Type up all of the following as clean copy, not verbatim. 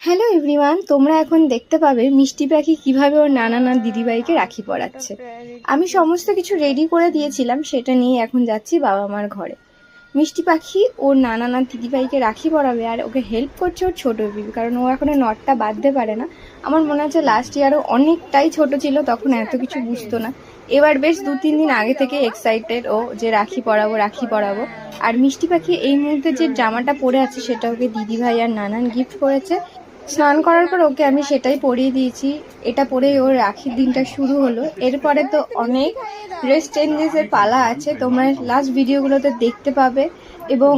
Hello everyone, তোমরা এখন দেখতে পাবে মিষ্টি পাখি কিভাবে ওর নানা দিদিভাইকে রাখি পরাচ্ছে। আমি সমস্ত কিছু রেডি করে দিয়েছিলাম, সেটা নিয়ে এখন যাচ্ছি বাবা মার ঘরে। মিষ্টি পাখি ওর নানা দিদিভাইকে রাখি পরাবে আর ওকে হেল্প করছে ওর ছোটো বিবি, কারণ ও এখনো নটটা বাঁধতে পারে না। আমার মনে হচ্ছে লাস্ট ইয়ারও অনেকটাই ছোট ছিল, তখন এত কিছু বুঝতো না। এবার বেশ 2-3 দিন আগে থেকে এক্সাইটেড ও যে রাখি পরাবো। আর মিষ্টি পাখি এই মুহূর্তে যে জামাটা পরে আছে সেটা ওকে দিদিভাই আর নানান গিফট করেছে। স্নান করার পর ওকে আমি সেটাই পরিয়ে দিয়েছি। এটা পরেই ওর রাখির দিনটা শুরু হলো। এরপরে তো অনেক ড্রেস চেঞ্জেসের পালা আছে, তোমরা লাস্ট ভিডিওগুলোতে দেখতে পাবে এবং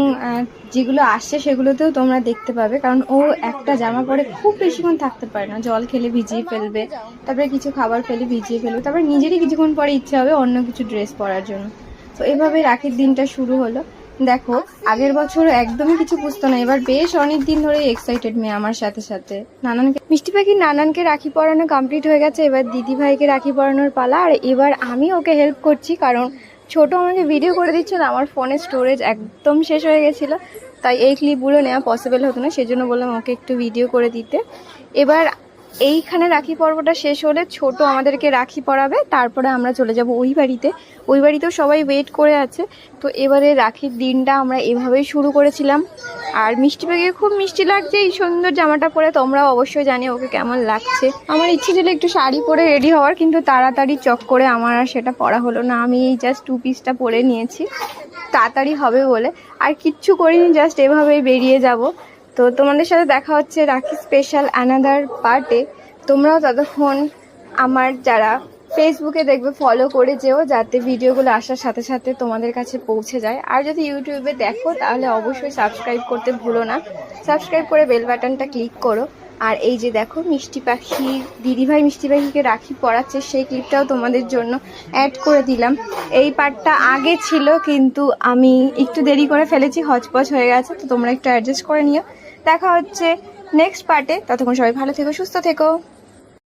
যেগুলো আসছে সেগুলোতেও তোমরা দেখতে পাবে। কারণ ও একটা জামা পরে খুব বেশিক্ষণ থাকতে পারে না, জল খেলে ভিজিয়ে ফেলবে, তারপরে কিছু খাবার খেলে ভিজিয়ে ফেলবে, তারপরে নিজেরই কিছুক্ষণ পরে ইচ্ছে হবে অন্য কিছু ড্রেস পরার জন্য। তো এভাবে রাখির দিনটা শুরু হলো। দেখো, আগের বছর একদমই কিছু বুঝতো না, এবার বেশ অনেক দিন ধরে এক্সাইটেড মেয়ে আমার সাথে সাথে। নানানকে মিষ্টি পাখি নানানকে রাখি পরানো কমপ্লিট হয়ে গেছে, এবার দিদি ভাইকে রাখি পরানোর পালা। আর এবার আমি ওকে হেল্প করছি, কারণ ছোট আমাকে ভিডিও করে দিচ্ছিল, আমার ফোনের স্টোরেজ একদম শেষ হয়ে গেছিলো, তাই এই ক্লিপগুলো নেওয়া পসিবল হতো না, সেজন্য বললাম ওকে একটু ভিডিও করে দিতে। এবার এইখানে রাখি পর্বটা শেষ হলে ছোট আমাদেরকে রাখি পরাবে, তারপরে আমরা চলে যাব ওই বাড়িতে। ওই বাড়িতেও সবাই ওয়েট করে আছে। তো এবারে রাখির দিনটা আমরা এভাবেই শুরু করেছিলাম। আর মিষ্টি পাখিকে খুব মিষ্টি লাগছে এই সুন্দর জামাটা পরে, তোমরাও অবশ্যই জানিও ওকে কেমন লাগছে। আমার ইচ্ছে ছিল একটু শাড়ি পরে রেডি হওয়ার, কিন্তু তাড়াতাড়ি চক করে আমার আর সেটা পরা হলো না। আমি এই জাস্ট 2 পিসটা পরে নিয়েছি তাড়াতাড়ি হবে বলে, আর কিচ্ছু করিনি, জাস্ট এভাবেই বেরিয়ে যাব। তো তোমাদের সাথে দেখা হচ্ছে রাখি স্পেশাল অ্যানাদার পার্টে। তোমরাও ততক্ষণ আমার যারা ফেসবুকে দেখবে ফলো করে যেও, যাতে ভিডিওগুলো আসার সাথে সাথে তোমাদের কাছে পৌঁছে যায়। আর যদি ইউটিউবে দেখো তাহলে অবশ্যই সাবস্ক্রাইব করতে ভুলো না, সাবস্ক্রাইব করে বেল বাটনটা ক্লিক করো। আর এই যে দেখো মিষ্টি পাখি দিদিভাই মিষ্টি পাখিকে রাখি পরাচ্ছে, সেই ক্লিপটাও তোমাদের জন্য অ্যাড করে দিলাম। এই পার্টটা আগে ছিল, কিন্তু আমি একটু দেরি করে ফেলেছি, হচপচ হয়ে গেছে, তো তোমরা একটু অ্যাডজাস্ট করে নিও। দেখা হচ্ছে নেক্সট পার্টে, ততক্ষণ সবাই ভালো থেকো, সুস্থ থেকো।